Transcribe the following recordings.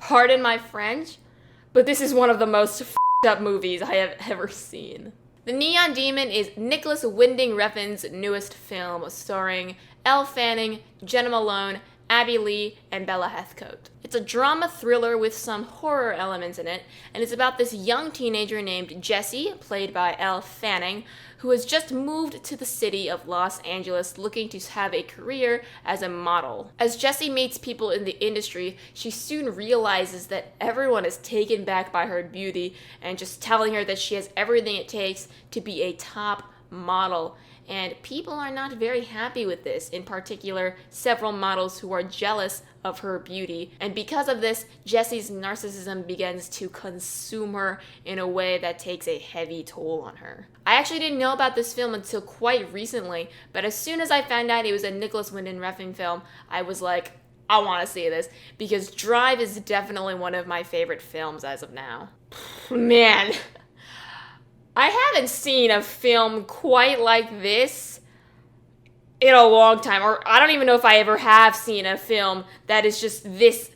Pardon my French, but this is one of the most f***ed up movies I have ever seen. The Neon Demon is Nicolas Winding Refn's newest film, starring Elle Fanning, Jena Malone, Abbey Lee, and Bella Heathcote. It's a drama thriller with some horror elements in it, and it's about this young teenager named Jessie, played by Elle Fanning, who has just moved to the city of Los Angeles looking to have a career as a model. As Jessie meets people in the industry, she soon realizes that everyone is taken back by her beauty and just telling her that she has everything it takes to be a top model. And people are not very happy with this, in particular, several models who are jealous of her beauty. And because of this, Jessie's narcissism begins to consume her in a way that takes a heavy toll on her. I actually didn't know about this film until quite recently, but as soon as I found out it was a Nicolas Winding Refn film, I was like, I want to see this, because Drive is definitely one of my favorite films as of now. Man, I haven't seen a film quite like this in a long time, or I don't even know if I ever have seen a film that is just this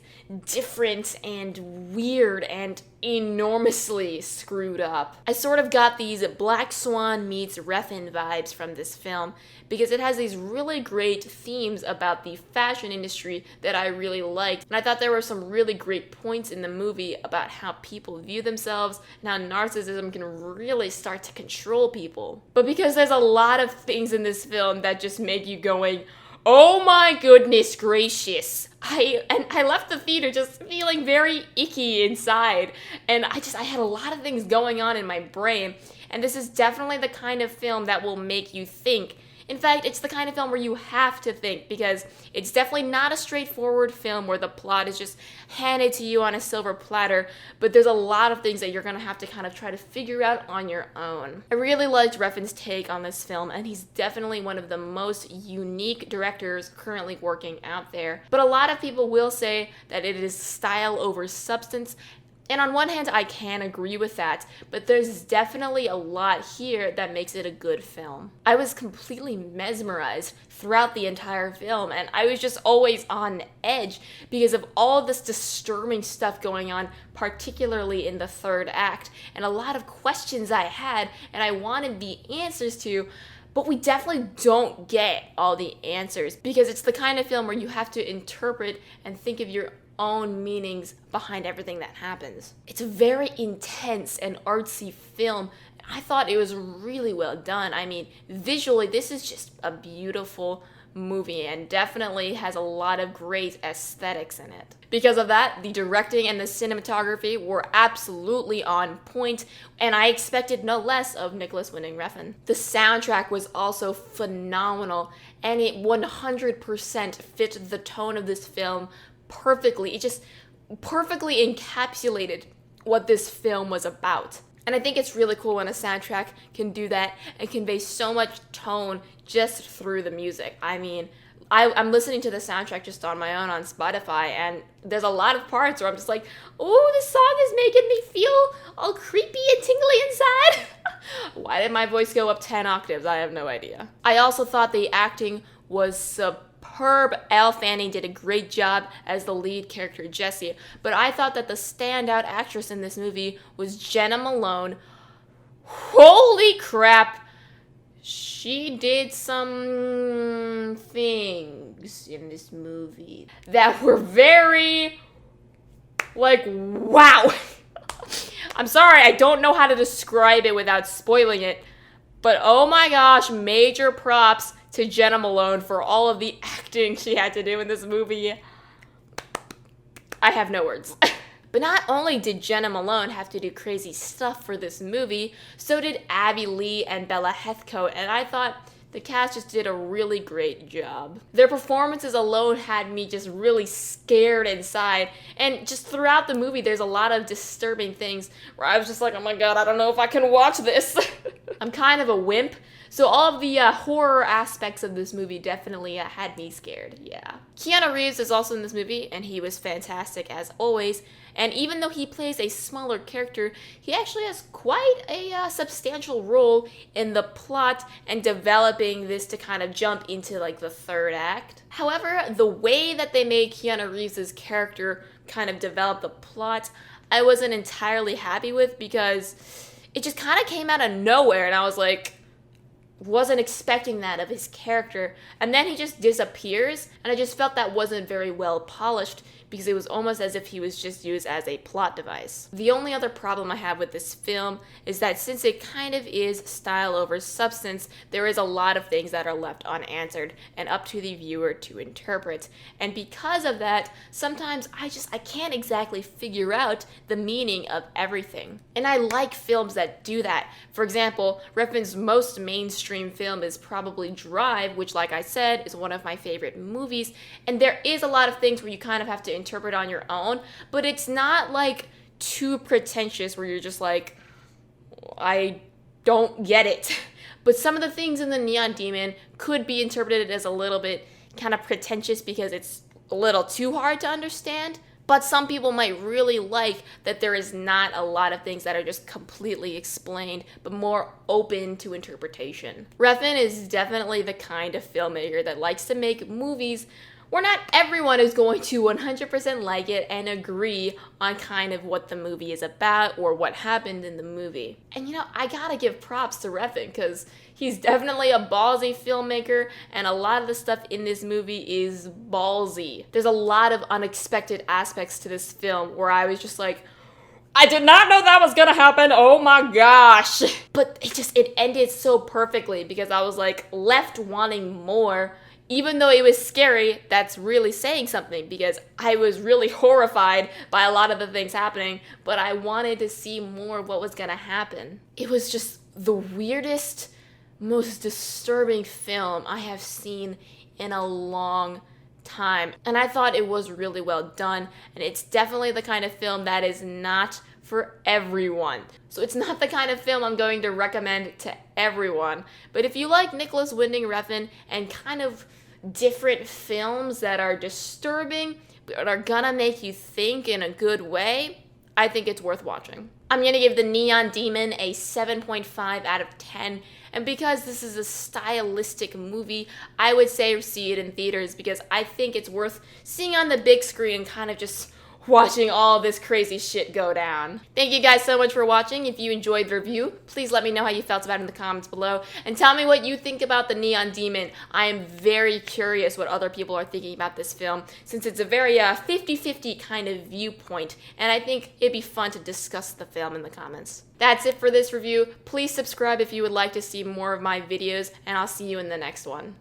different and weird and enormously screwed up. I sort of got these Black Swan meets Refn vibes from this film because it has these really great themes about the fashion industry that I really liked, and I thought there were some really great points in the movie about how people view themselves and how narcissism can really start to control people. But because there's a lot of things in this film that just make you going, oh my goodness gracious. I left the theater just feeling very icky inside, and I had a lot of things going on in my brain, and this is definitely the kind of film that will make you think. In fact, it's the kind of film where you have to think, because it's definitely not a straightforward film where the plot is just handed to you on a silver platter, but there's a lot of things that you're going to have to kind of try to figure out on your own. I really liked Refn's take on this film, and he's definitely one of the most unique directors currently working out there. But a lot of people will say that it is style over substance, and on one hand, I can agree with that, but there's definitely a lot here that makes it a good film. I was completely mesmerized throughout the entire film, and I was just always on edge because of all this disturbing stuff going on, particularly in the third act, and a lot of questions I had and I wanted the answers to, but we definitely don't get all the answers because it's the kind of film where you have to interpret and think of your own meanings behind everything that happens. It's a very intense and artsy film. I thought it was really well done. I mean, visually, this is just a beautiful movie and definitely has a lot of great aesthetics in it. Because of that, the directing and the cinematography were absolutely on point, and I expected no less of Nicolas Winding Refn. The soundtrack was also phenomenal, and it 100% fit the tone of this film perfectly. It just perfectly encapsulated what this film was about. And I think it's really cool when a soundtrack can do that and convey so much tone just through the music. I mean, I'm listening to the soundtrack just on my own on Spotify, and there's a lot of parts where I'm just like, oh, this song is making me feel all creepy and tingly inside. Why did my voice go up 10 octaves? I have no idea. I also thought the acting was superb. Elle Fanning did a great job as the lead character Jessie, but I thought that the standout actress in this movie was Jena Malone. Holy crap! She did some things in this movie that were very, wow. I'm sorry, I don't know how to describe it without spoiling it, but oh my gosh, major props to Jena Malone for all of the acting she had to do in this movie. I have no words. But not only did Jena Malone have to do crazy stuff for this movie, so did Abbey Lee and Bella Heathcote, and I thought the cast just did a really great job. Their performances alone had me just really scared inside, and just throughout the movie there's a lot of disturbing things where I was just like, oh my god, I don't know if I can watch this. I'm kind of a wimp, so all of the horror aspects of this movie definitely had me scared, yeah. Keanu Reeves is also in this movie, and he was fantastic as always. And even though he plays a smaller character, he actually has quite a substantial role in the plot and developing this to kind of jump into the third act. However, the way that they made Keanu Reeves' character kind of develop the plot, I wasn't entirely happy with, because it just kind of came out of nowhere, and I was like, wasn't expecting that of his character. And then he just disappears, and I just felt that wasn't very well polished, because it was almost as if he was just used as a plot device. The only other problem I have with this film is that since it kind of is style over substance, there is a lot of things that are left unanswered and up to the viewer to interpret. And because of that, sometimes I can't exactly figure out the meaning of everything. And I like films that do that. For example, Refn's most mainstream film is probably Drive, which, like I said, is one of my favorite movies. And there is a lot of things where you kind of have to interpret on your own, but it's not like too pretentious where you're just like, I don't get it. But some of the things in The Neon Demon could be interpreted as a little bit kind of pretentious because it's a little too hard to understand. But some people might really like that there is not a lot of things that are just completely explained, but more open to interpretation. Refn is definitely the kind of filmmaker that likes to make movies where not everyone is going to 100% like it and agree on kind of what the movie is about or what happened in the movie. And you know, I gotta give props to Refn, because he's definitely a ballsy filmmaker, and a lot of the stuff in this movie is ballsy. There's a lot of unexpected aspects to this film where I was just like, I did not know that was gonna happen, oh my gosh. But it ended so perfectly, because I was like left wanting more. Even though it was scary, that's really saying something, because I was really horrified by a lot of the things happening, but I wanted to see more of what was gonna happen. It was just the weirdest, most disturbing film I have seen in a long time. And I thought it was really well done, and it's definitely the kind of film that is not for everyone. So it's not the kind of film I'm going to recommend to everyone. But if you like Nicolas Winding Refn and kind of different films that are disturbing but are gonna make you think in a good way, I think it's worth watching. I'm gonna give The Neon Demon a 7.5 out of 10. And because this is a stylistic movie, I would say see it in theaters, because I think it's worth seeing on the big screen and kind of just watching all this crazy shit go down. Thank you guys so much for watching. If you enjoyed the review, please let me know how you felt about it in the comments below, and tell me what you think about The Neon Demon. I am very curious what other people are thinking about this film, since it's a very 50-50 kind of viewpoint, and I think it'd be fun to discuss the film in the comments. That's it for this review. Please subscribe if you would like to see more of my videos, and I'll see you in the next one.